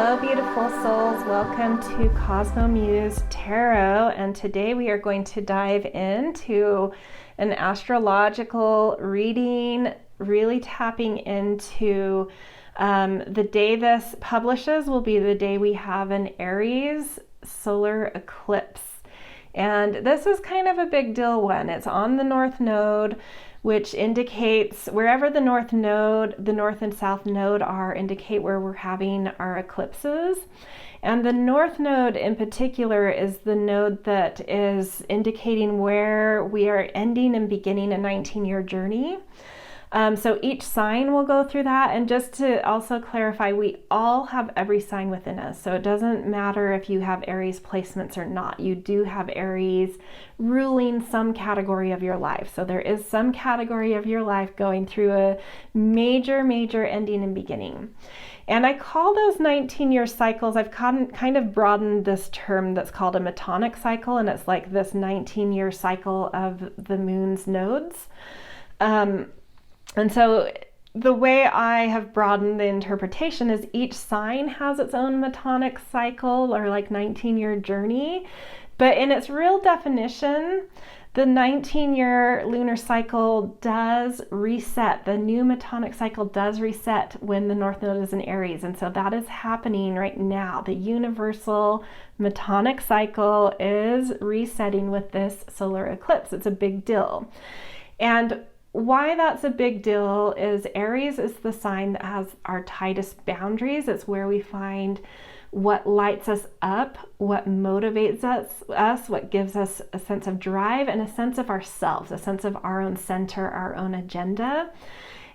Hello, beautiful souls. Welcome to Cosmo Muse Tarot, and today we are going to dive into an astrological reading, really tapping into the day this publishes will be the day we have an Aries solar eclipse. And this is kind of a big deal one. It's on the North Node, which indicates wherever the North and South Node are, indicate where we're having our eclipses. And the North Node in particular is the node that is indicating where we are ending and beginning a 19-year journey. So each sign will go through that. And just to also clarify, we all have every sign within us. So it doesn't matter if you have Aries placements or not. You do have Aries ruling some category of your life. So there is some category of your life going through a major ending and beginning. And I call those 19-year cycles, I've kind of broadened this term that's called a metonic cycle. And it's like this 19-year cycle of the moon's nodes. And so the way I have broadened the interpretation is each sign has its own metonic cycle or like 19-year journey. But in its real definition, the 19-year lunar cycle does reset. The new metonic cycle does reset when the North Node is in Aries. And so that is happening right now. The universal metonic cycle is resetting with this solar eclipse. It's a big deal. And why that's a big deal is Aries is the sign that has our tightest boundaries. It's where we find what lights us up, what motivates us, what gives us a sense of drive and a sense of ourselves, a sense of our own center, our own agenda.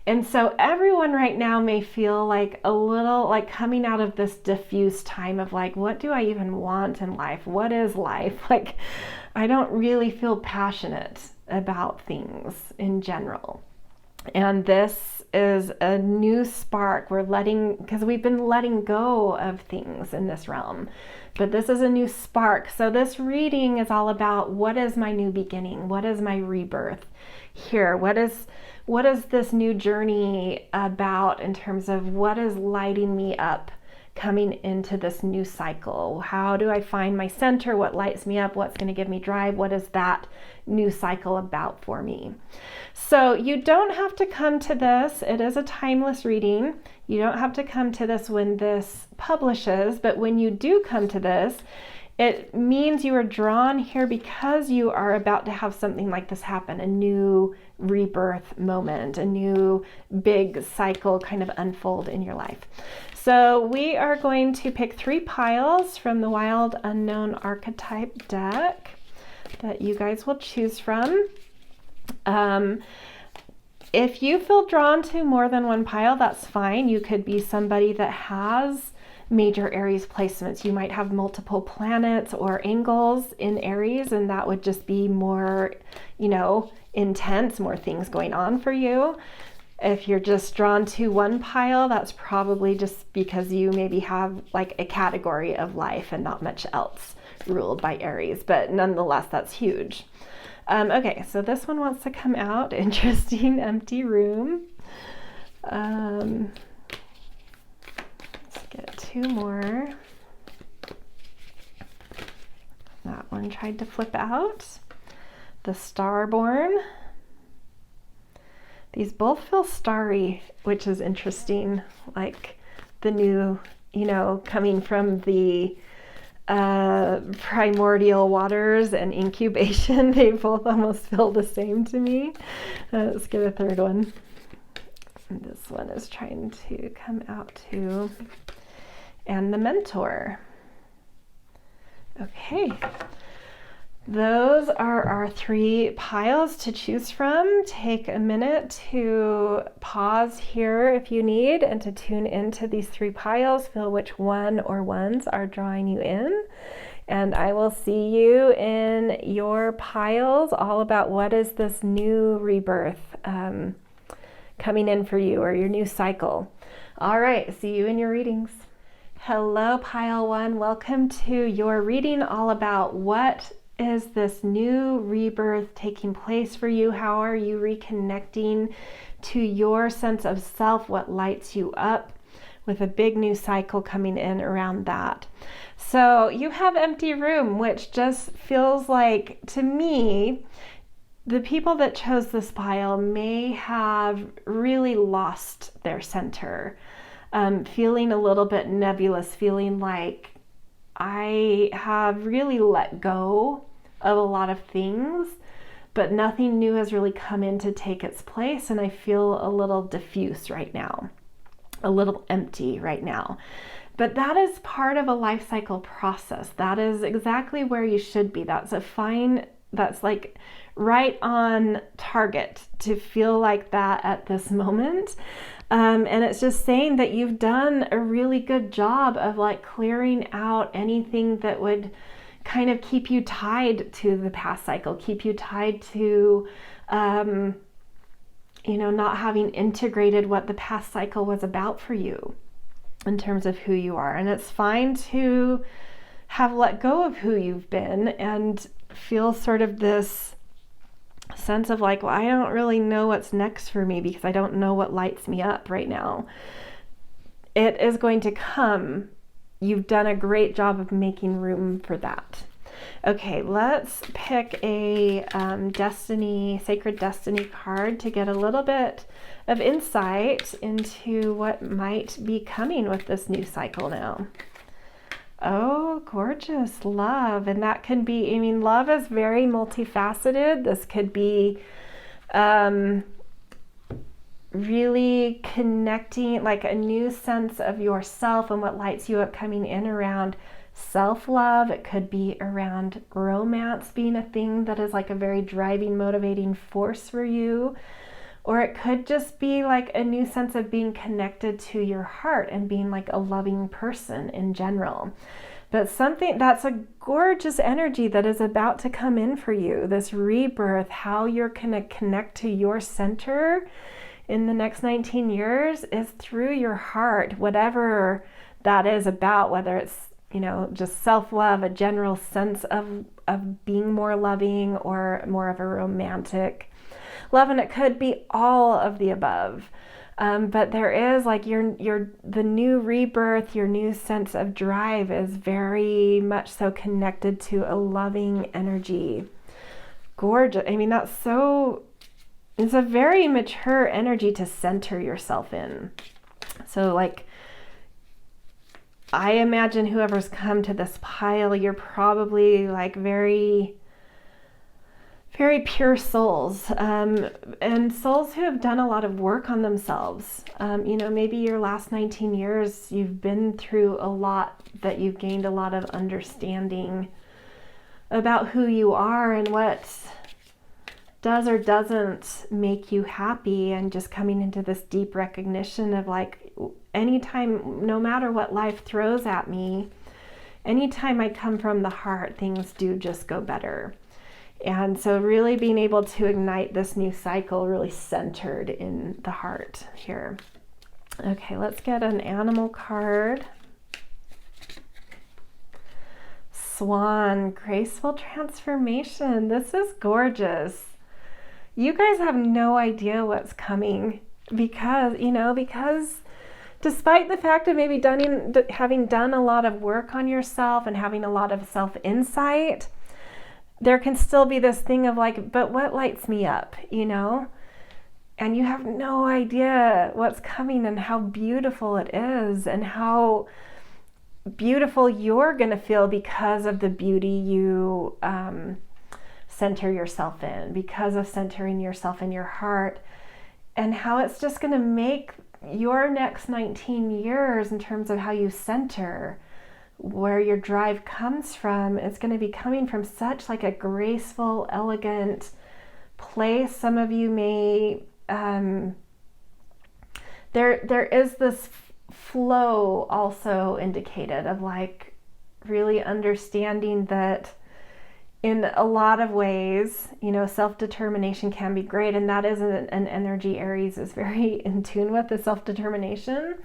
And so everyone right now may feel like a little like coming out of this diffuse time of like, what do I even want in life? What is life? Like, I don't really feel passionate about things in general. And this is a new spark. Because we've been letting go of things in this realm, but this is a new spark. So this reading is all about what is my new beginning? What is my rebirth here? What is this new journey about in terms of what is lighting me up coming into this new cycle? How do I find my center? What lights me up? What's going to give me drive? What is that new cycle about for me? So you don't have to come to this. It is a timeless reading. You don't have to come to this when this publishes, but when you do come to this, it means you are drawn here because you are about to have something like this happen, a new rebirth moment, a new big cycle kind of unfold in your life. So we are going to pick 3 piles from the Wild Unknown Archetype deck that you guys will choose from. If you feel drawn to more than one pile, that's fine. You could be somebody that has major Aries placements. You might have multiple planets or angles in Aries, and that would just be more, intense, more things going on for you. If you're just drawn to one pile, that's probably just because you maybe have like a category of life and not much else ruled by Aries, but nonetheless, that's huge. Okay, so this one wants to come out. Interesting empty room. Let's get 2 more. That one tried to flip out. The Starborn. These both feel starry, which is interesting. Like the new, coming from the primordial waters and incubation, they both almost feel the same to me. Let's get a 3rd one. And this one is trying to come out too. And the Mentor. Okay. Those are our 3 piles to choose from. Take a minute to pause here if you need and to tune into these 3 piles. Feel which one or ones are drawing you in. And I will see you in your piles all about what is this new rebirth coming in for you or your new cycle. All right, see you in your readings. Hello, pile 1. Welcome to your reading all about what is this new rebirth taking place for you? How are you reconnecting to your sense of self? What lights you up? with a big new cycle coming in around that. So you have empty room, which just feels like, to me, the people that chose this pile may have really lost their center, feeling a little bit nebulous, feeling like I have really let go of a lot of things, but nothing new has really come in to take its place, and I feel a little diffuse right now, a little empty right now. But that is part of a life cycle process. That is exactly where you should be. That's like right on target to feel like that at this moment. And it's just saying that you've done a really good job of like clearing out anything that would kind of keep you tied to the past cycle, keep you tied to, not having integrated what the past cycle was about for you in terms of who you are. And it's fine to have let go of who you've been and feel sort of this sense of like, well, I don't really know what's next for me because I don't know what lights me up right now. It is going to come. You've done a great job of making room for that. Okay, let's pick a sacred destiny card to get a little bit of insight into what might be coming with this new cycle now. Oh, gorgeous, love. And that can be, love is very multifaceted. This could be really connecting, like a new sense of yourself and what lights you up coming in around self-love. It could be around romance being a thing that is like a very driving, motivating force for you. Or it could just be like a new sense of being connected to your heart and being like a loving person in general. But something that's a gorgeous energy that is about to come in for you, this rebirth, how you're going to connect to your center in the next 19 years is through your heart, whatever that is about, whether it's, just self-love, a general sense of being more loving or more of a romantic love. And it could be all of the above. But there is like the new rebirth, your new sense of drive is very much so connected to a loving energy. Gorgeous. It's a very mature energy to center yourself in. So like, I imagine whoever's come to this pile, you're probably like very, very pure souls, and souls who have done a lot of work on themselves. Maybe your last 19 years, you've been through a lot, that you've gained a lot of understanding about who you are and what does or doesn't make you happy, and just coming into this deep recognition of like, anytime, no matter what life throws at me, anytime I come from the heart, things do just go better. And so really being able to ignite this new cycle really centered in the heart here. Okay, let's get an animal card. Swan, graceful transformation. This is gorgeous. You guys have no idea what's coming because despite the fact of maybe having done a lot of work on yourself and having a lot of self-insight, there can still be this thing of like, but what lights me up, And you have no idea what's coming and how beautiful it is and how beautiful you're going to feel because of the beauty you center yourself in, because of centering yourself in your heart, and how it's just going to make your next 19 years in terms of how you center, where your drive comes from. It's going to be coming from such like a graceful, elegant place. Some of you may, there is this flow also indicated of like really understanding that in a lot of ways, self-determination can be great. And that is an energy Aries is very in tune with, the self-determination.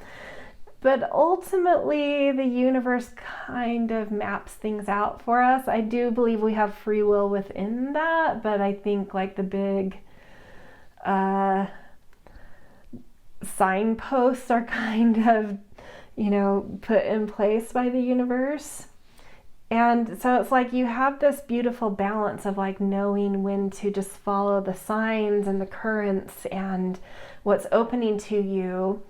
But ultimately, the universe kind of maps things out for us. I do believe we have free will within that, but I think like the big signposts are kind of put in place by the universe. And so it's like you have this beautiful balance of like knowing when to just follow the signs and the currents and what's opening to you,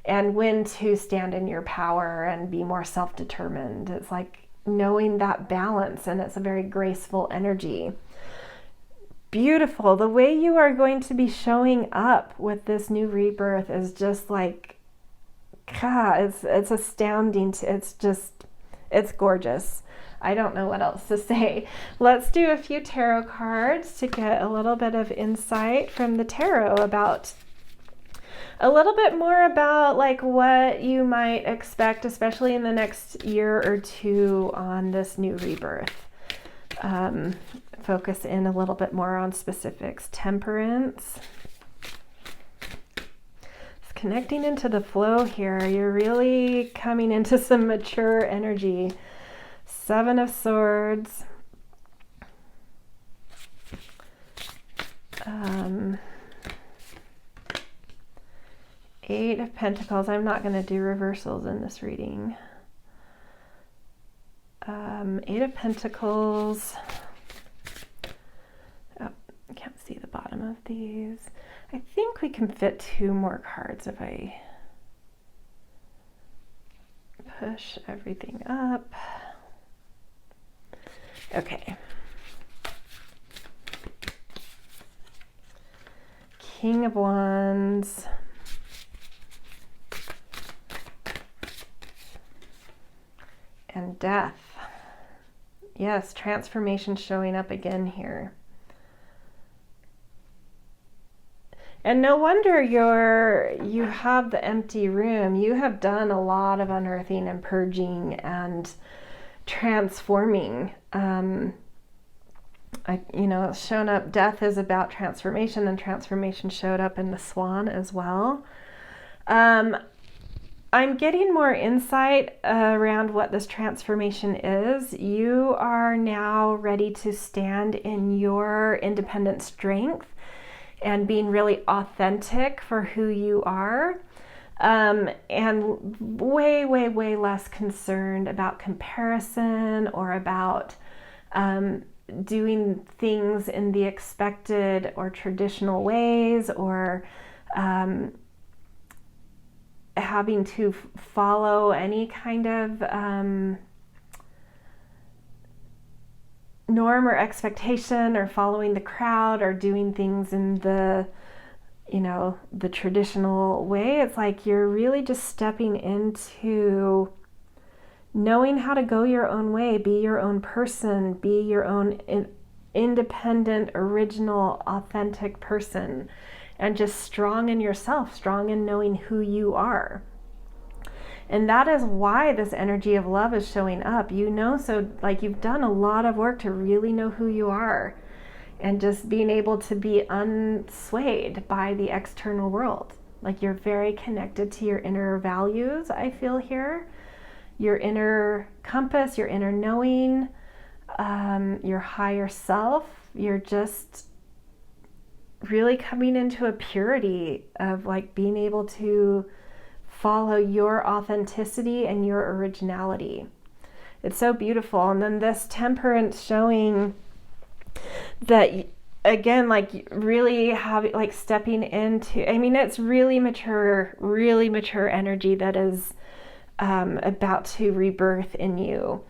and when to stand in your power and be more self-determined. It's like knowing that balance, and it's a very graceful energy. Beautiful. The way you are going to be showing up with this new rebirth is just like, God, it's astounding. It's gorgeous. I don't know what else to say. Let's do a few tarot cards to get a little bit of insight from the tarot about a little bit more about like what you might expect, especially in the next year or two on this new rebirth. Focus in a little bit more on specifics. Temperance. It's connecting into the flow here. You're really coming into some mature energy. Seven of Swords. Eight of Pentacles. I'm not going to do reversals in this reading. Eight of Pentacles. Oh, I can't see the bottom of these. I think we can fit two more cards if I push everything up. Okay. King of Wands. And Death. Yes, transformation showing up again here. And no wonder you have the empty room. You have done a lot of unearthing and purging and transforming. It's shown up. Death is about transformation, and transformation showed up in the Swan as well. I'm getting more insight around what this transformation is. You are now ready to stand in your independent strength and being really authentic for who you are, and way, way, way less concerned about comparison or about doing things in the expected or traditional ways, or having to follow any kind of norm or expectation, or following the crowd, or doing things in the traditional way. It's like you're really just stepping into knowing how to go your own way, be your own person, be your own independent, original, authentic person, and just strong in yourself, strong in knowing who you are. And that is why this energy of love is showing up. So like you've done a lot of work to really know who you are, and just being able to be unswayed by the external world. Like you're very connected to your inner values, I feel here. Your inner compass, your inner knowing, your higher self. You're just really coming into a purity of like being able to follow your authenticity and your originality. It's so beautiful. And then this Temperance showing that, again, like really have like stepping into, it's really mature energy that is about to rebirth in you,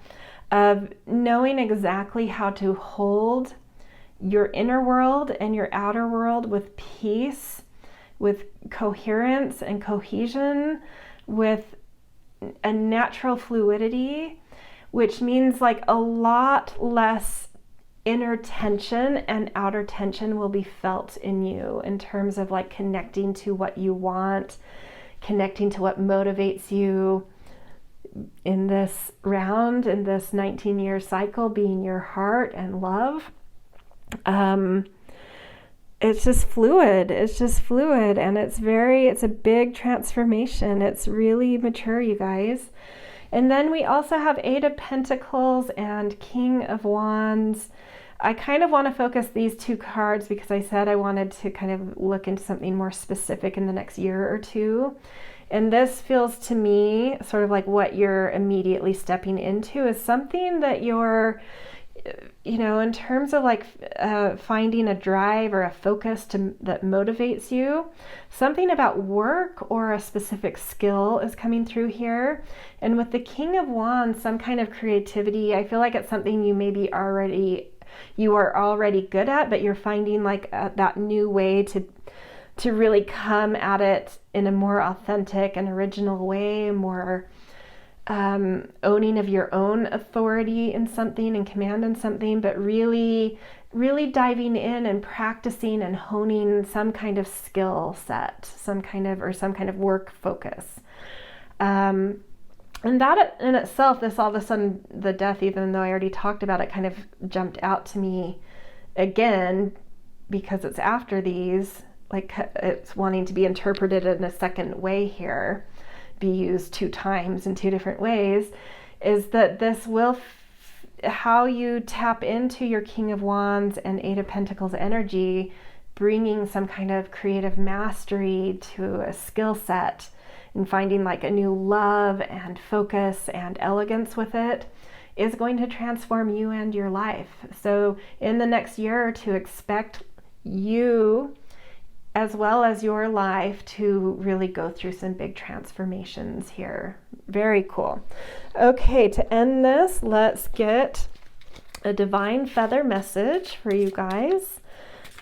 of knowing exactly how to hold your inner world and your outer world with peace, with coherence and cohesion, with a natural fluidity, which means like a lot less inner tension and outer tension will be felt in you, in terms of like connecting to what you want, connecting to what motivates you in this round, in this 19-year cycle, being your heart and love. It's just fluid, and it's a big transformation. It's really mature, you guys. And then we also have Eight of Pentacles and King of Wands. I kind of want to focus these two cards because I said I wanted to kind of look into something more specific in the next year or two. And this feels to me sort of like what you're immediately stepping into is something that you're, in terms of like finding a drive or a focus that motivates you, something about work or a specific skill is coming through here. And with the King of Wands, some kind of creativity, I feel like it's something you are already good at, but you're finding like that new way to really come at it in a more authentic and original way, more owning of your own authority in something and command in something, but really, really diving in and practicing and honing some kind of skill set, some kind of work focus. And that in itself, this all of a sudden, the death, even though I already talked about it, kind of jumped out to me again because it's after these, like it's wanting to be interpreted in a second way here, be used 2 times in 2 different ways, is that this will, how you tap into your King of Wands and 8 of Pentacles energy, bringing some kind of creative mastery to a skill set and finding like a new love and focus and elegance with it, is going to transform you and your life. So in the next year or 2, expect you as well as your life to really go through some big transformations here. Very cool. Okay, to end this, let's get a divine feather message for you guys.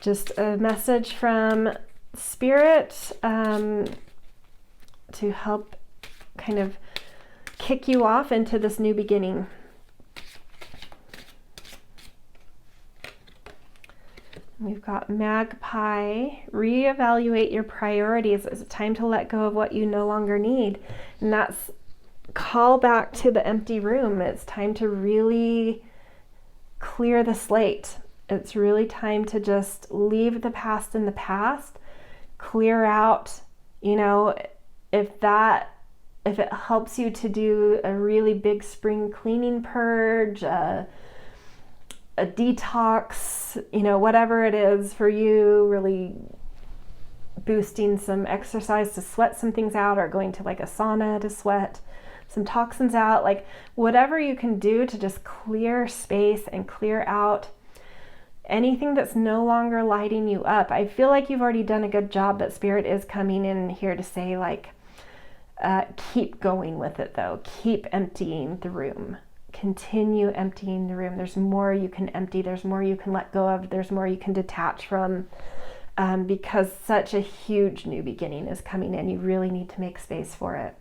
Just a message from Spirit to help kind of kick you off into this new beginning. We've got Magpie, reevaluate your priorities. It's time to let go of what you no longer need. And that's call back to the empty room. It's time to really clear the slate. It's really time to just leave the past in the past, clear out, if it helps you to do a really big spring cleaning purge, a detox, whatever it is for you, really boosting some exercise to sweat some things out, or going to like a sauna to sweat some toxins out, like whatever you can do to just clear space and clear out anything that's no longer lighting you up. I feel like you've already done a good job, but Spirit is coming in here to say like, keep going with it though. Keep emptying the room. Continue emptying the room. There's more you can empty. There's more you can let go of. There's more you can detach from, because such a huge new beginning is coming in. You really need to make space for it.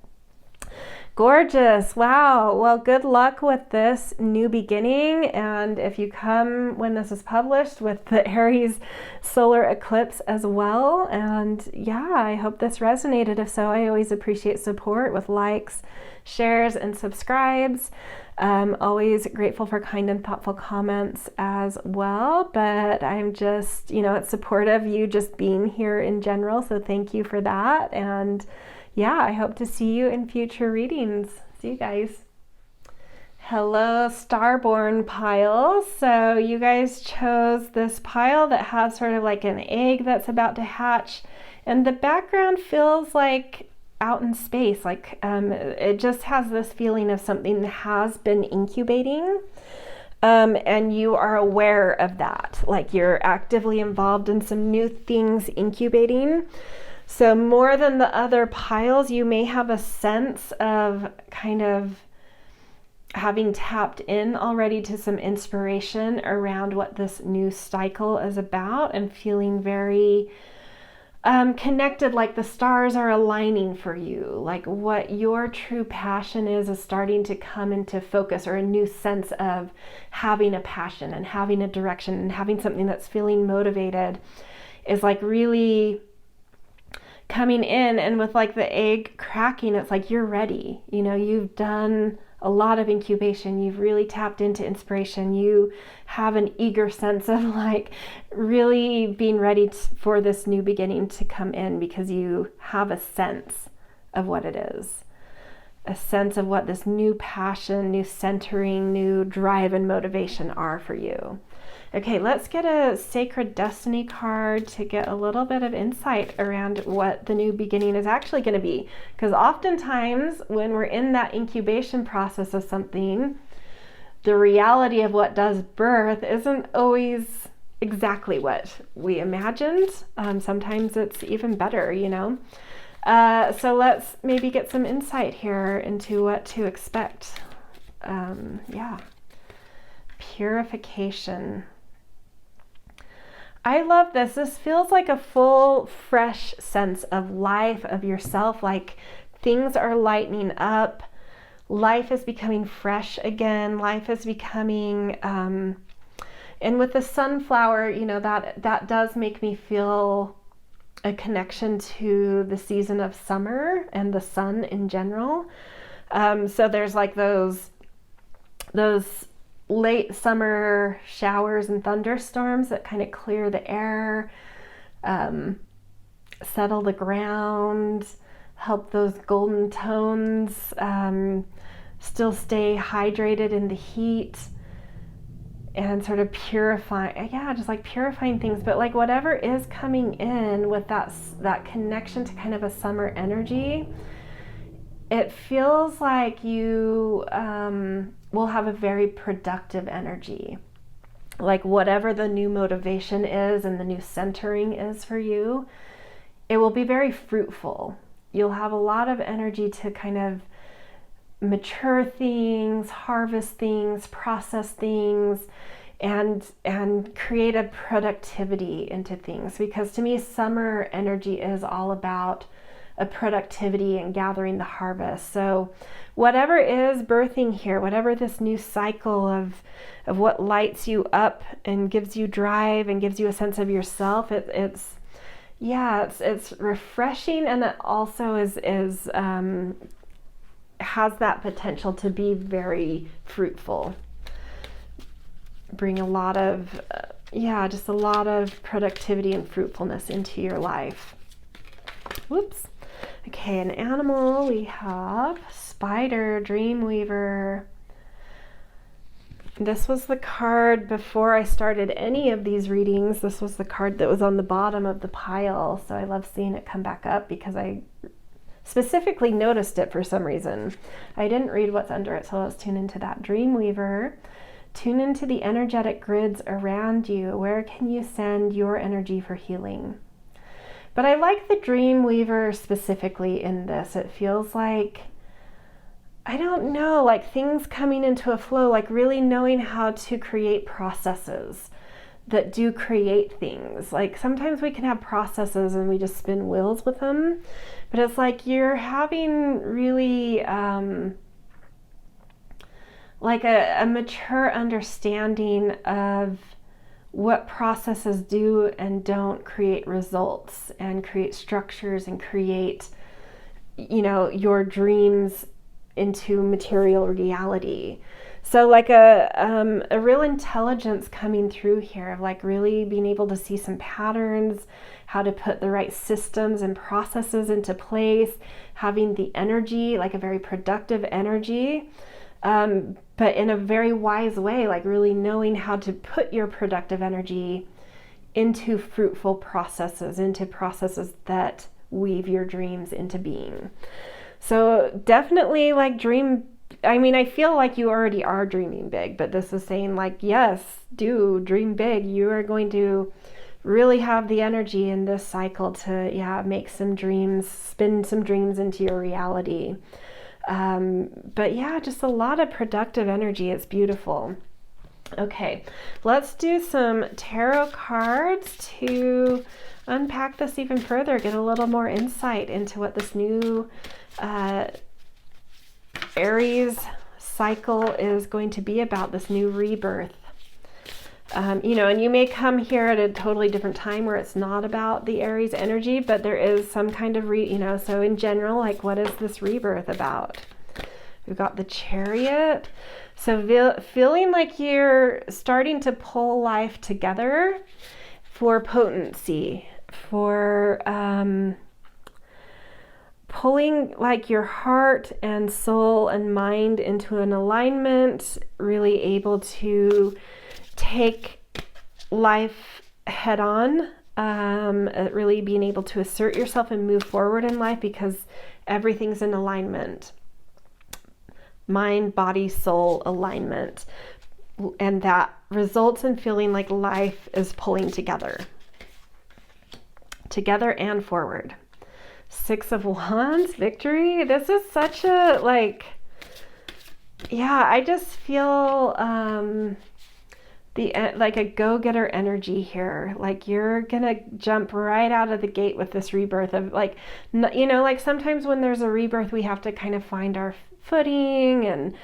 Gorgeous. Wow. Well, good luck with this new beginning. And if you come when this is published with the Aries solar eclipse as well. And yeah, I hope this resonated. If so, I always appreciate support with likes, shares, and subscribes. Always grateful for kind and thoughtful comments as well. But I'm just, it's supportive you just being here in general. So thank you for that. And yeah, I hope to see you in future readings. See you guys. Hello, Starborn pile. So you guys chose this pile that has sort of like an egg that's about to hatch, and the background feels like out in space. Like it just has this feeling of something that has been incubating. And you are aware of that. Like you're actively involved in some new things incubating. So more than the other piles, you may have a sense of kind of having tapped in already to some inspiration around what this new cycle is about, and feeling very connected, like the stars are aligning for you, like what your true passion is starting to come into focus, or a new sense of having a passion and having a direction and having something that's feeling motivated is like really coming in. And with like the egg cracking, it's like you're ready. You've done a lot of incubation. You've really tapped into inspiration. You have an eager sense of like really being ready for this new beginning to come in, because you have a sense of what it is, a sense of what this new passion, new centering, new drive and motivation are for you. Okay, let's get a Sacred Destiny card to get a little bit of insight around what the new beginning is actually going to be. Because oftentimes when we're in that incubation process of something, the reality of what does birth isn't always exactly what we imagined. Sometimes it's even better, you know. So let's maybe get some insight here into what to expect. Yeah. Purification. I love this. This feels like a full, fresh sense of life, of yourself, like things are lightening up. Life is becoming fresh again. Life is becoming, and with the sunflower, you know, that does make me feel a connection to the season of summer and the sun in general. So there's like those late summer showers and thunderstorms that kind of clear the air, settle the ground, help those golden tones still stay hydrated in the heat, and sort of just like purifying things. But like whatever is coming in with that connection to kind of a summer energy, it feels like you will have a very productive energy. Like whatever the new motivation is and the new centering is for you, it will be very fruitful. You'll have a lot of energy to kind of mature things, harvest things, process things, and create a productivity into things. Because to me, summer energy is all about a productivity and gathering the harvest. So whatever is birthing here, whatever this new cycle of what lights you up and gives you drive and gives you a sense of yourself, it's refreshing, and it also has that potential to be very fruitful. Bring a lot of just a lot of productivity and fruitfulness into your life. Whoops. Okay, an animal, we have Spider, Dreamweaver. This was the card before I started any of these readings. This was the card that was on the bottom of the pile, so I love seeing it come back up because I specifically noticed it for some reason. I didn't read what's under it, so let's tune into that. Dreamweaver, tune into the energetic grids around you. Where can you send your energy for healing? But I like the Dreamweaver specifically in this. It feels like, I don't know, like things coming into a flow, like really knowing how to create processes that do create things. Like sometimes we can have processes and we just spin wheels with them, but it's like you're having really like a mature understanding of what processes do and don't create results and create structures and create, you know, your dreams into material reality. So like a real intelligence coming through here of like really being able to see some patterns, how to put the right systems and processes into place, having the energy, like a very productive energy, but in a very wise way, like really knowing how to put your productive energy into fruitful processes, into processes that weave your dreams into being. So definitely like I feel like you already are dreaming big, but this is saying like, yes, do dream big. You are going to really have the energy in this cycle to, make some dreams, spin some dreams into your reality. But just a lot of productive energy. It's beautiful. Okay, let's do some tarot cards to unpack this even further, get a little more insight into what this new Aries cycle is going to be about, this new rebirth. And you may come here at a totally different time where it's not about the Aries energy, but there is some kind of so in general, like what is this rebirth about? We've got the Chariot. So feeling like you're starting to pull life together for potency, for pulling like your heart and soul and mind into an alignment, really able to take life head on, really being able to assert yourself and move forward in life because everything's in alignment. Mind, body, soul alignment. And that results in feeling like life is pulling together and forward. 6 of Wands, victory. This is such a, like, yeah, I just feel like a go-getter energy here. Like you're gonna jump right out of the gate with this rebirth of, like, you know, like sometimes when there's a rebirth, we have to kind of find our footing, and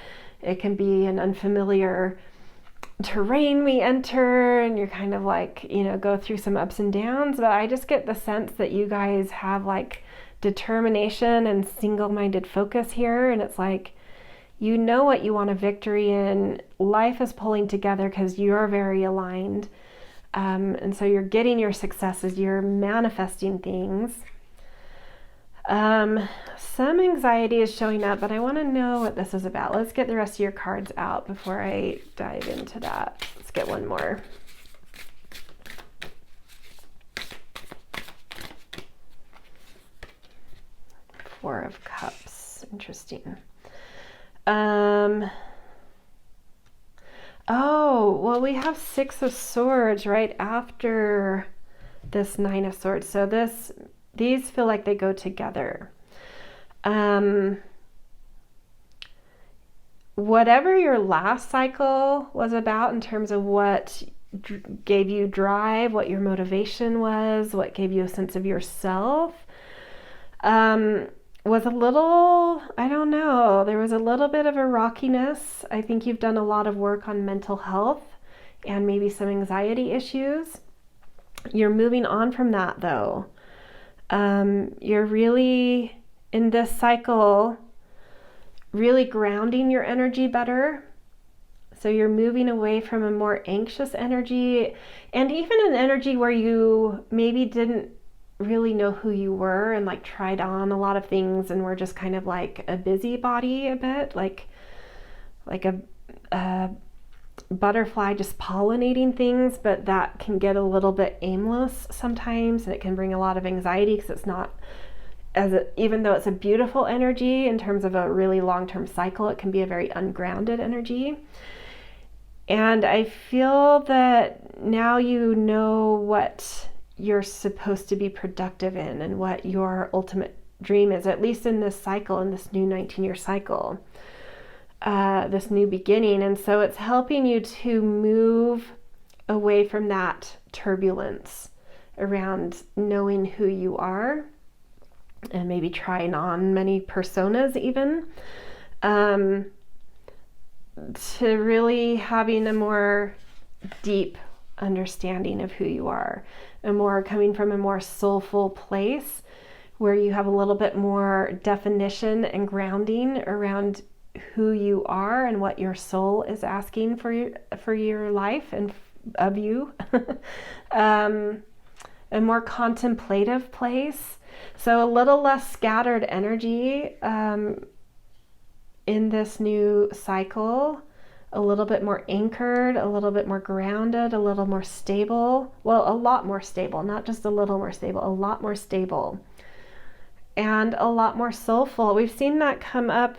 it can be an unfamiliar terrain we enter, and you're kind of like, you know, go through some ups and downs. But I just get the sense that you guys have like determination and single-minded focus here, and it's like, you know what you want a victory in. Life is pulling together because you're very aligned, and so you're getting your successes, you're manifesting things. Some anxiety is showing up, but I want to know what this is about. Let's get the rest of your cards out before I dive into that. Let's get one more. Four of Cups. Interesting. Oh, well, we have 6 of Swords right after this 9 of Swords. So these feel like they go together. Whatever your last cycle was about in terms of what gave you drive, what your motivation was, what gave you a sense of yourself, was a little, I don't know, there was a little bit of a rockiness. I think you've done a lot of work on mental health and maybe some anxiety issues. You're moving on from that though. You're really, in this cycle, really grounding your energy better. So you're moving away from a more anxious energy, and even an energy where you maybe didn't really know who you were and like tried on a lot of things and were just kind of like a busybody a bit, like a butterfly just pollinating things, but that can get a little bit aimless sometimes, and it can bring a lot of anxiety because it's not even though it's a beautiful energy in terms of a really long-term cycle, it can be a very ungrounded energy. And I feel that now you know what you're supposed to be productive in and what your ultimate dream is, at least in this cycle, in this new 19-year cycle, this new beginning. And so it's helping you to move away from that turbulence around knowing who you are, and maybe trying on many personas even, to really having a more deep understanding of who you are, and more coming from a more soulful place where you have a little bit more definition and grounding around who you are and what your soul is asking for your life and of you. A more contemplative place. So a little less scattered energy in this new cycle, a little bit more anchored, a little bit more grounded, a little more stable. Well, a lot more stable, not just a little more stable, a lot more stable. And a lot more soulful. We've seen that come up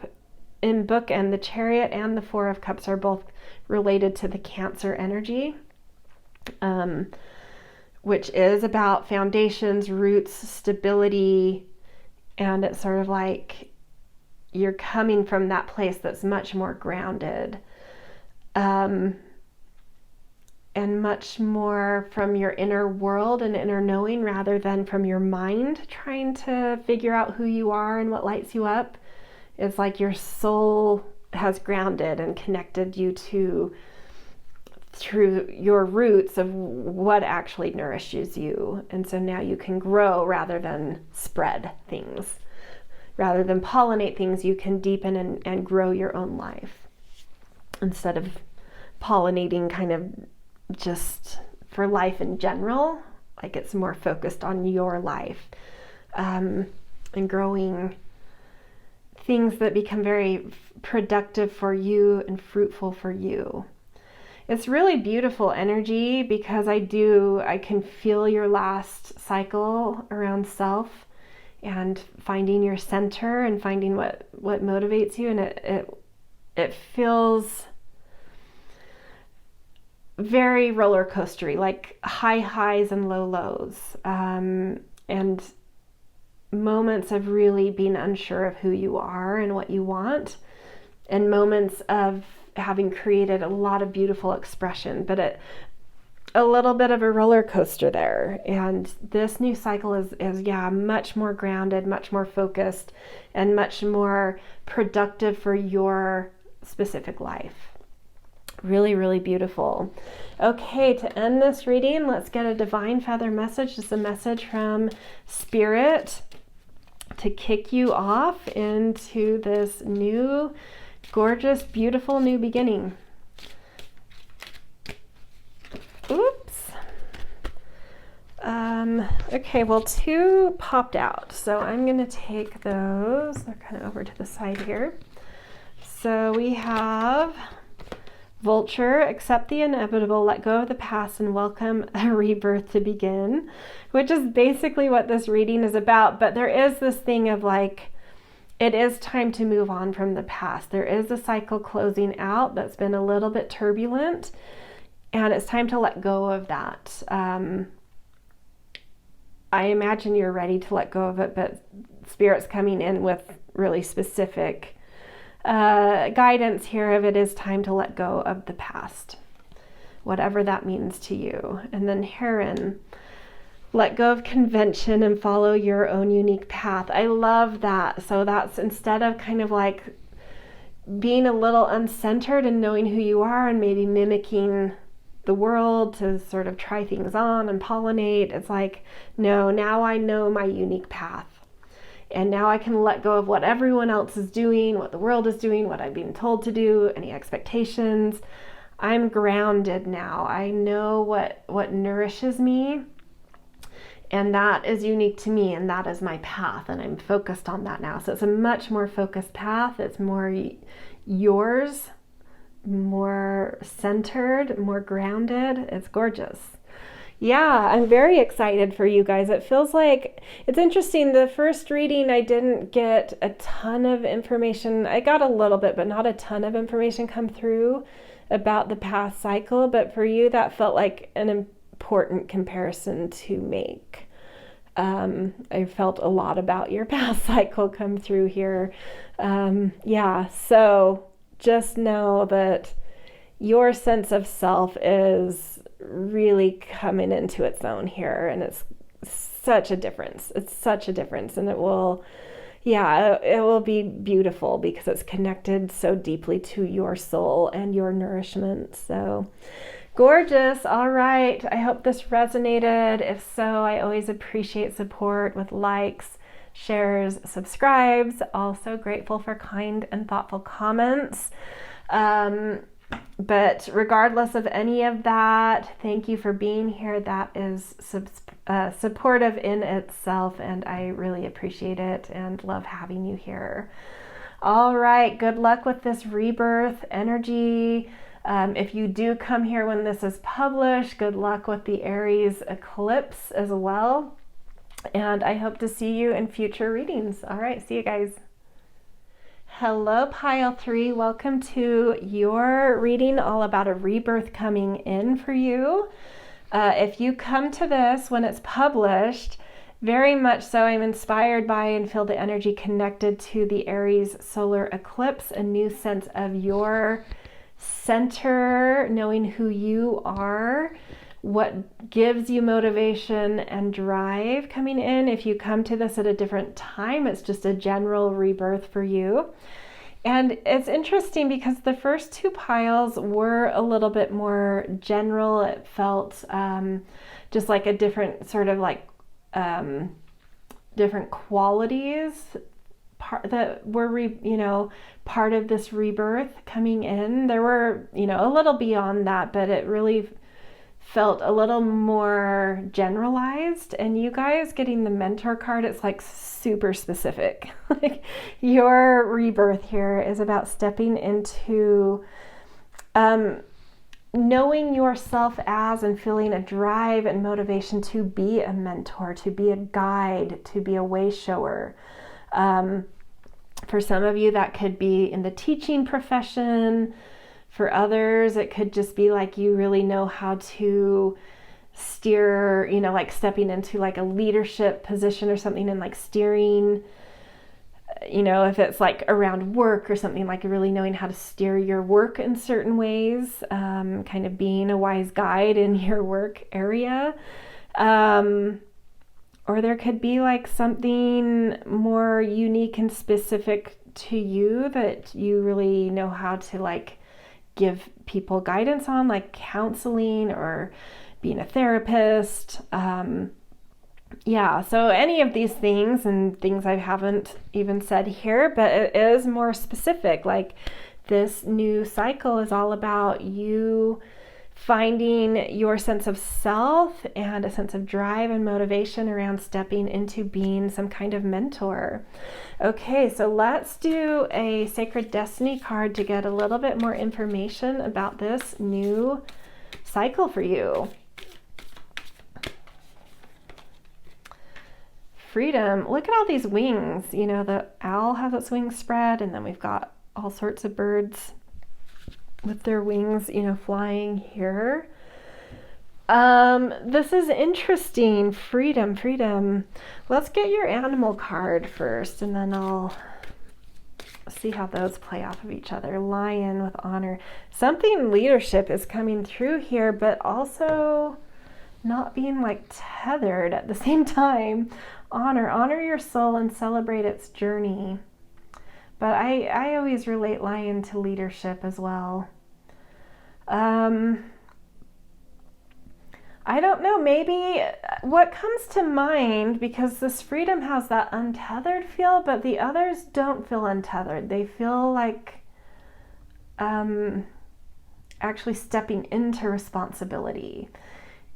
in bookend. The Chariot and the Four of Cups are both related to the Cancer energy, which is about foundations, roots, stability, and it's sort of like you're coming from that place that's much more grounded, and much more from your inner world and inner knowing rather than from your mind trying to figure out who you are and what lights you up. It's like your soul has grounded and connected you to through your roots of what actually nourishes you. And so now you can grow rather than spread things. Rather than pollinate things, you can deepen and grow your own life instead of pollinating kind of just for life in general. Like it's more focused on your life, and growing things that become very productive for you and fruitful for you. it's really beautiful energy because I can feel your last cycle around self and finding your center and finding what motivates you. And it feels very roller coastery, like high highs and low lows, and moments of really being unsure of who you are and what you want, and moments of having created a lot of beautiful expression, but a little bit of a roller coaster there. And this new cycle is much more grounded, much more focused, and much more productive for your specific life. Really, really beautiful. Okay, to end this reading, let's get a divine feather message. Just a message from Spirit to kick you off into this new, gorgeous, beautiful new beginning. Oops. Okay, well, 2 popped out, so I'm going to take those. They're kind of over to the side here. So we have Vulture, accept the inevitable, let go of the past, and welcome a rebirth to begin, which is basically what this reading is about. But there is this thing of like, it is time to move on from the past. There is a cycle closing out that's been a little bit turbulent, and it's time to let go of that. I imagine you're ready to let go of it, but Spirit's coming in with really specific guidance here of it is time to let go of the past, whatever that means to you. And then Heron, let go of convention and follow your own unique path. I love that. So that's instead of kind of like being a little uncentered and knowing who you are and maybe mimicking the world to sort of try things on and pollinate, it's like, no, now I know my unique path. And now I can let go of what everyone else is doing, what the world is doing, what I'm being told to do, any expectations. I'm grounded now. I know what nourishes me, and that is unique to me, and that is my path, and I'm focused on that now. So it's a much more focused path. It's more yours, more centered, more grounded. It's gorgeous. Yeah, I'm very excited for you guys. It feels like, it's interesting, the first reading I didn't get a ton of information. I got a little bit, but not a ton of information come through about the past cycle. But for you, that felt like an important comparison to make. I felt a lot about your past cycle come through here. So just know that your sense of self is really coming into its own here, and it's such a difference. It's such a difference, and it will be beautiful because it's connected so deeply to your soul and your nourishment. So gorgeous. All right, I hope this resonated. If so, I always appreciate support with likes, shares, subscribes. Also grateful for kind and thoughtful comments. But regardless of any of that, thank you for being here. That is supportive in itself, and I really appreciate it and love having you here. All right, good luck with this rebirth energy. If you do come here when this is published, good luck with the Aries eclipse as well. And I hope to see you in future readings. All right, see you guys. Hello, Pile 3. Welcome to your reading all about a rebirth coming in for you. If you come to this when it's published, very much so I'm inspired by and feel the energy connected to the Aries solar eclipse, a new sense of your center, knowing who you are, what gives you motivation and drive coming in. If you come to this at a different time, it's just a general rebirth for you. And it's interesting because the first 2 piles were a little bit more general. It felt just like a different sort of like different qualities that were part of this rebirth coming in. There were a little beyond that, but it really felt a little more generalized. And you guys getting the mentor card, it's like super specific. Like your rebirth here is about stepping into knowing yourself as and feeling a drive and motivation to be a mentor, to be a guide, to be a way shower. For some of you, that could be in the teaching profession. For others, it could just be like you really know how to steer, you know, like stepping into like a leadership position or something and like steering, you know, if it's like around work or something, like really knowing how to steer your work in certain ways, kind of being a wise guide in your work area. Or there could be like something more unique and specific to you that you really know how to like give people guidance on, like counseling or being a therapist. Yeah, so any of these things and things I haven't even said here, but it is more specific. Like this new cycle is all about you finding your sense of self and a sense of drive and motivation around stepping into being some kind of mentor. Okay, so let's do a Sacred Destiny card to get a little bit more information about this new cycle for you. Freedom. Look at all these wings. You know, the owl has its wings spread, and then we've got all sorts of birds with their wings, you know, flying here. This is interesting. Freedom. Let's get your animal card first, and then I'll see how those play off of each other. Lion with honor. Something leadership is coming through here, but also not being like tethered at the same time. Honor your soul and celebrate its journey. But I always relate lion to leadership as well. I don't know, maybe what comes to mind, because this freedom has that untethered feel, but the others don't feel untethered. They feel like actually stepping into responsibility.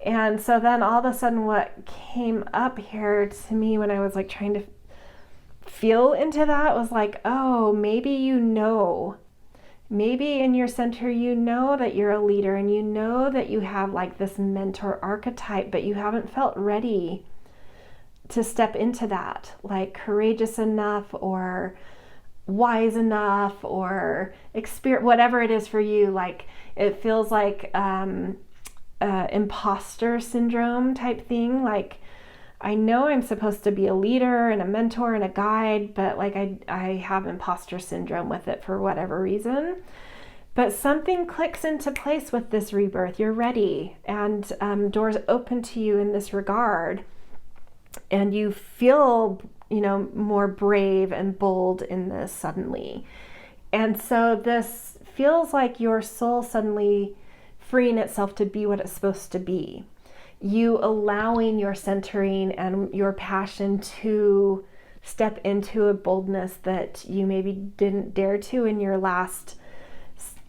And so then all of a sudden what came up here to me when I was like trying to feel into that was like, oh, maybe in your center, you know that you're a leader and you know that you have like this mentor archetype, but you haven't felt ready to step into that, like courageous enough or wise enough or experience, whatever it is for you. Like it feels like imposter syndrome type thing. Like I know I'm supposed to be a leader and a mentor and a guide, but like I have imposter syndrome with it for whatever reason. But something clicks into place with this rebirth. You're ready, and doors open to you in this regard, and you feel, you know, more brave and bold in this suddenly. And so this feels like your soul suddenly freeing itself to be what it's supposed to be. You allowing your centering and your passion to step into a boldness that you maybe didn't dare to in your last,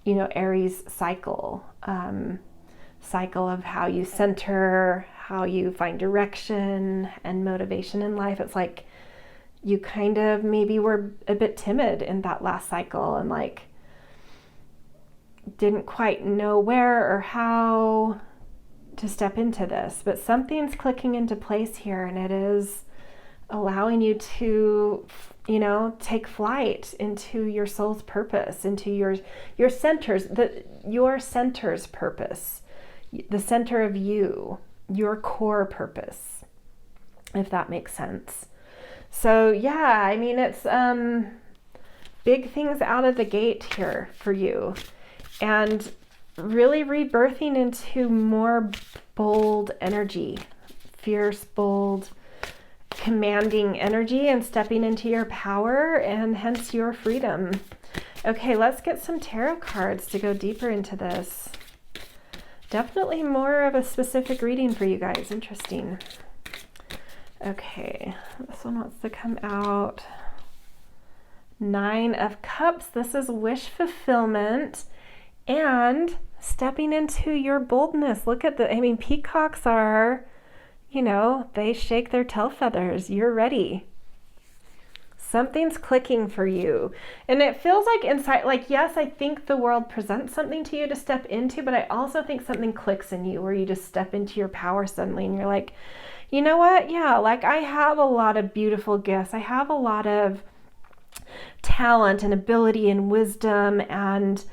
you know, Aries cycle of how you center, how you find direction and motivation in life. It's like you kind of maybe were a bit timid in that last cycle and like didn't quite know where or how to step into this, but something's clicking into place here, and it is allowing you to, you know, take flight into your soul's purpose, into your centers, your center's purpose, the center of you, your core purpose, if that makes sense. So yeah, I mean, it's big things out of the gate here for you, and really rebirthing into more bold energy, fierce, bold, commanding energy, and stepping into your power and hence your freedom. Okay, let's get some tarot cards to go deeper into this. Definitely more of a specific reading for you guys. Interesting. Okay, this one wants to come out. 9 of Cups. This is wish fulfillment and stepping into your boldness. Look at peacocks are, you know, they shake their tail feathers. You're ready. Something's clicking for you. And it feels like inside, like, yes, I think the world presents something to you to step into, but I also think something clicks in you where you just step into your power suddenly and you're like, you know what? Yeah, like I have a lot of beautiful gifts. I have a lot of talent and ability and wisdom, and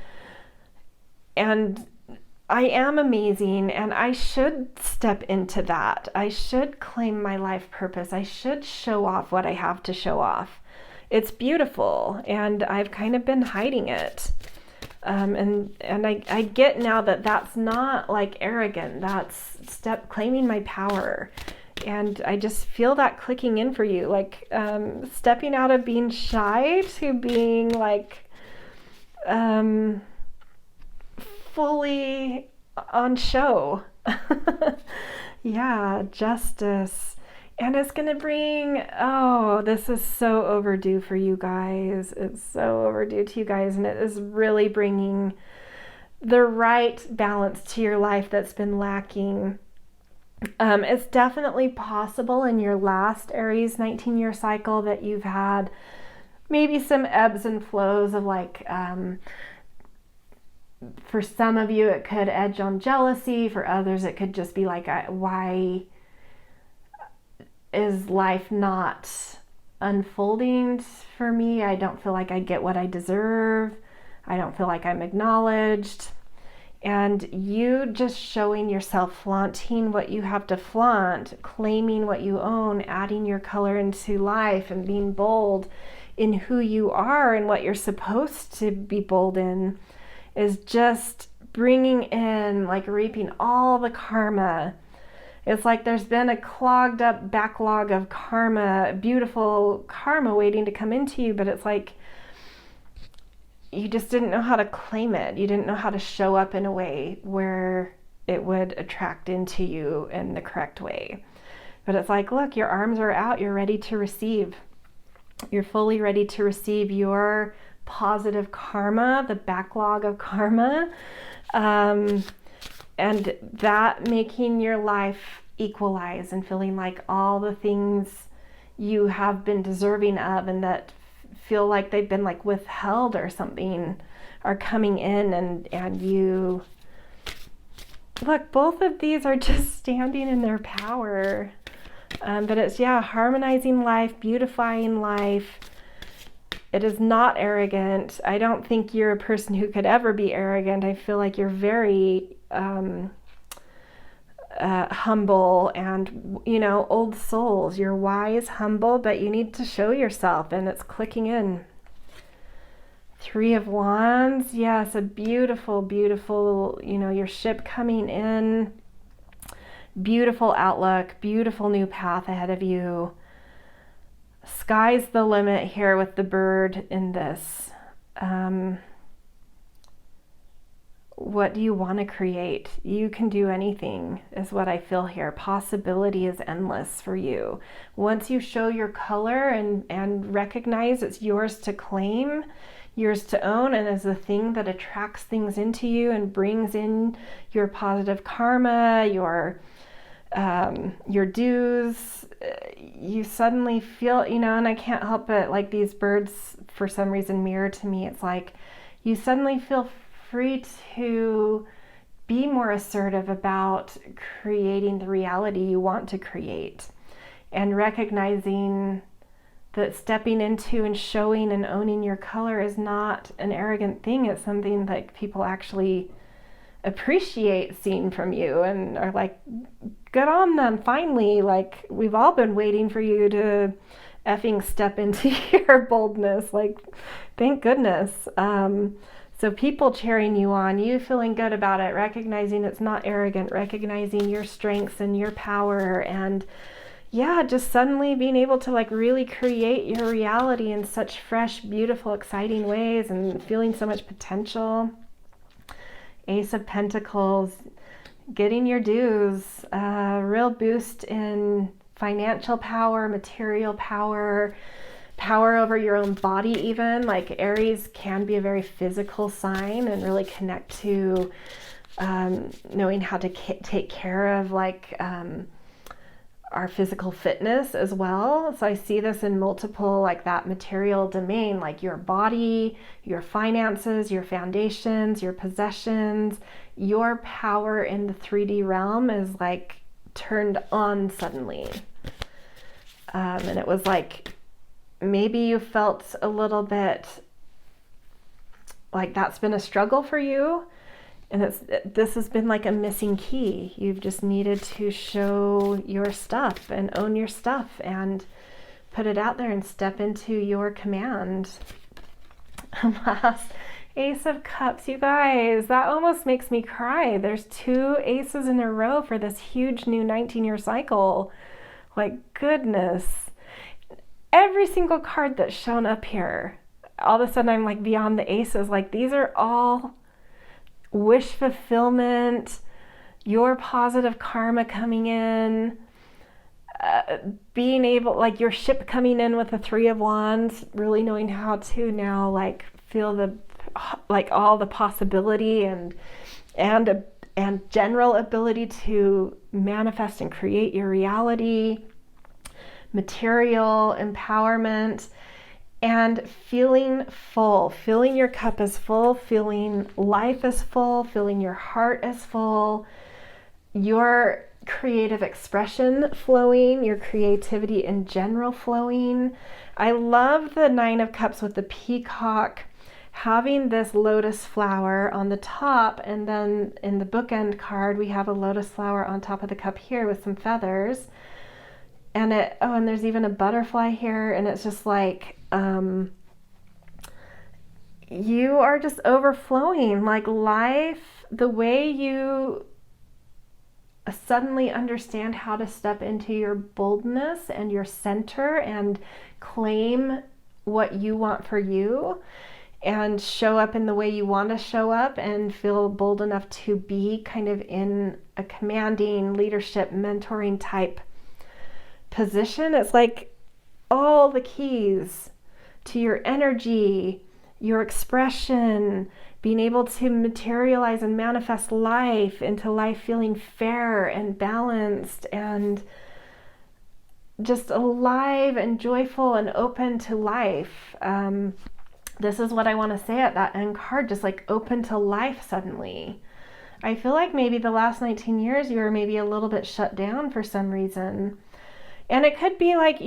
I am amazing, and I should step into that. I should claim my life purpose. I should show off what I have to show off. It's beautiful, and I've kind of been hiding it. And I get now that that's not like arrogant. That's claiming my power. And I just feel that clicking in for you, like stepping out of being shy to being like fully on show. Yeah, justice. And it's going to bring, oh, this is so overdue for you guys. It's so overdue to you guys. And it is really bringing the right balance to your life that's been lacking. It's definitely possible in your last Aries 19-year cycle that you've had maybe some ebbs and flows of like, for some of you, it could edge on jealousy. For others, it could just be like, why is life not unfolding for me? I don't feel like I get what I deserve. I don't feel like I'm acknowledged. And you just showing yourself, flaunting what you have to flaunt, claiming what you own, adding your color into life and being bold in who you are and what you're supposed to be bold in, is just bringing in, like reaping all the karma. It's like there's been a clogged up backlog of karma, beautiful karma waiting to come into you, but it's like you just didn't know how to claim it. You didn't know how to show up in a way where it would attract into you in the correct way. But it's like, look, your arms are out. You're ready to receive. You're fully ready to receive your positive karma, the backlog of karma, and that making your life equalize and feeling like all the things you have been deserving of and that feel like they've been like withheld or something are coming in, and you look, both of these are just standing in their power. But it's, yeah, harmonizing life, beautifying life. It is not arrogant. I don't think you're a person who could ever be arrogant. I feel like you're very humble and, you know, old souls. You're wise, humble, but you need to show yourself, and it's clicking in. 3 of Wands. Yes, a beautiful, beautiful, you know, your ship coming in. Beautiful outlook, beautiful new path ahead of you. Sky's the limit here with the bird in this. What do you want to create? You can do anything, is what I feel here. Possibility is endless for you. Once you show your color and recognize it's yours to claim, yours to own, and is the thing that attracts things into you and brings in your positive karma, your dues, you suddenly feel, you know, and I can't help it, like these birds for some reason mirror to me. It's like you suddenly feel free to be more assertive about creating the reality you want to create, and recognizing that stepping into and showing and owning your color is not an arrogant thing. It's something that people actually appreciate seeing from you and are like, good on them, finally, like we've all been waiting for you to effing step into your boldness, like thank goodness. So people cheering you on, you feeling good about it, recognizing it's not arrogant, recognizing your strengths and your power, and yeah, just suddenly being able to like really create your reality in such fresh, beautiful, exciting ways, and feeling so much potential. Ace of Pentacles, getting your dues, real boost in financial power, material power, power over your own body even. Like Aries can be a very physical sign and really connect to knowing how to take care of like our physical fitness as well. So I see this in multiple, like that material domain, like your body, your finances, your foundations, your possessions, your power in the 3D realm is like turned on suddenly. And it was like, maybe you felt a little bit like that's been a struggle for you. And this has been like a missing key. You've just needed to show your stuff and own your stuff and put it out there and step into your command. Last Ace of Cups, you guys, that almost makes me cry. There's 2 aces in a row for this huge new 19-year cycle. Like, goodness. Every single card that's shown up here, all of a sudden I'm like beyond the aces. Like, these are all wish fulfillment, your positive karma coming in, being able, like your ship coming in with the 3 of Wands, really knowing how to now like feel the, like all the possibility and general ability to manifest and create your reality, material empowerment, and feeling full, feeling your cup is full, feeling life is full, feeling your heart is full, your creative expression flowing, your creativity in general flowing. I love the 9 of Cups with the peacock having this lotus flower on the top, and then in the bookend card we have a lotus flower on top of the cup here with some feathers. And and there's even a butterfly here, and it's just like, you are just overflowing, like life, the way you suddenly understand how to step into your boldness and your center and claim what you want for you and show up in the way you want to show up and feel bold enough to be kind of in a commanding leadership, mentoring type position. It's like all the keys to your energy, your expression, being able to materialize and manifest life into life feeling fair and balanced and just alive and joyful and open to life. This is what I want to say at that end card, just like open to life suddenly. I feel like maybe the last 19 years you were maybe a little bit shut down for some reason. And it could be like,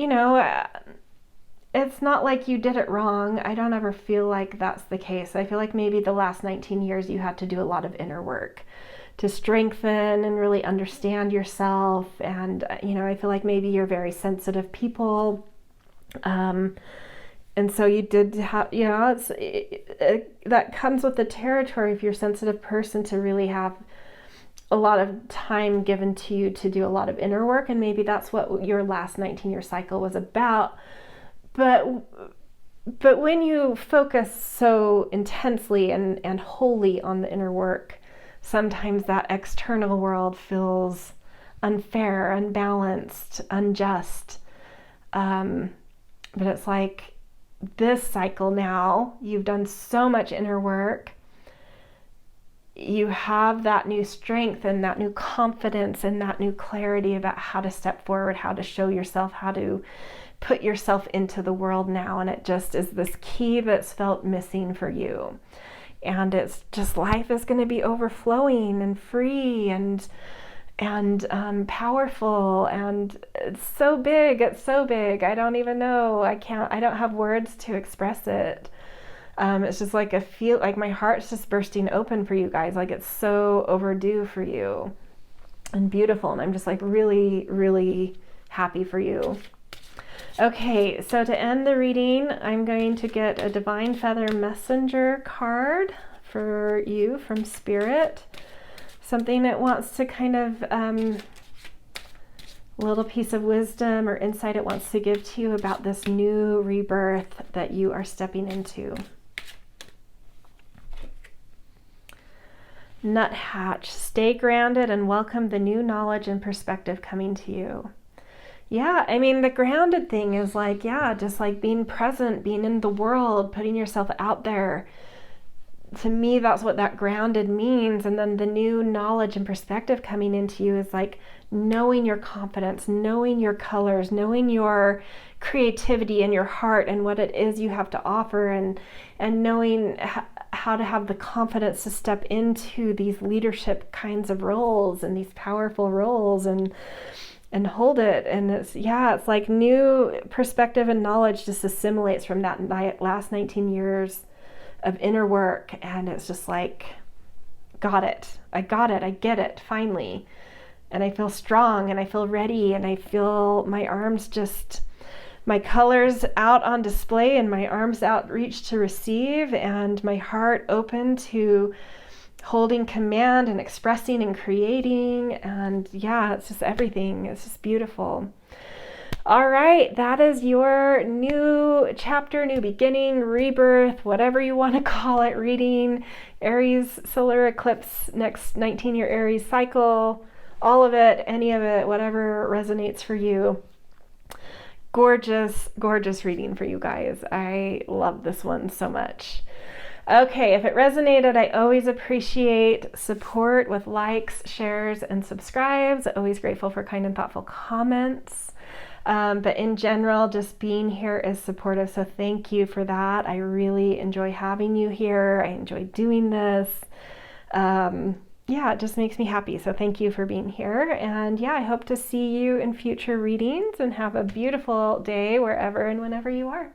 it's not like you did it wrong. I don't ever feel like that's the case. I feel like maybe the last 19 years you had to do a lot of inner work to strengthen and really understand yourself. And, I feel like maybe you're very sensitive people. And so you did have, that comes with the territory if you're a sensitive person to really have a lot of time given to you to do a lot of inner work, and maybe that's what your last 19-year cycle was about. But when you focus so intensely and wholly on the inner work, sometimes that external world feels unfair, unbalanced, unjust. But it's like this cycle now, you've done so much inner work. You have that new strength and that new confidence and that new clarity about how to step forward, how to show yourself, how to put yourself into the world now. And it just is this key that's felt missing for you. And it's just, life is going to be overflowing and free and powerful. And it's so big. It's so big. I don't even know. I don't have words to express it. It's just like like my heart's just bursting open for you guys. Like it's so overdue for you and beautiful. And I'm just like really, really happy for you. Okay, so to end the reading, I'm going to get a Divine Feather Messenger card for you from Spirit. Something that wants to kind of, a little piece of wisdom or insight it wants to give to you about this new rebirth that you are stepping into. Nuthatch, stay grounded and welcome the new knowledge and perspective coming to you. Yeah, I mean, the grounded thing is like, just like being present, being in the world, putting yourself out there, to me, that's what that grounded means. And then the new knowledge and perspective coming into you is like knowing your confidence, knowing your colors, knowing your creativity and your heart and what it is you have to offer, and knowing how to have the confidence to step into these leadership kinds of roles and these powerful roles and hold it. And it's like new perspective and knowledge just assimilates from that last 19 years of inner work. And it's just like, got it. I get it finally. And I feel strong and I feel ready and I feel my arms my colors out on display and my arms outreach to receive and my heart open to holding command and expressing and creating. And it's just everything. It's just beautiful. All right, that is your new chapter, new beginning, rebirth, whatever you want to call it, reading Aries Solar Eclipse, next 19-year Aries cycle, all of it, any of it, whatever resonates for you. Gorgeous, gorgeous reading for you guys. I love this one so much. Okay, if it resonated, I always appreciate support with likes, shares, and subscribes. Always grateful for kind and thoughtful comments. But in general, just being here is supportive. So thank you for that. I really enjoy having you here. I enjoy doing this. It just makes me happy. So thank you for being here. And I hope to see you in future readings, and have a beautiful day wherever and whenever you are.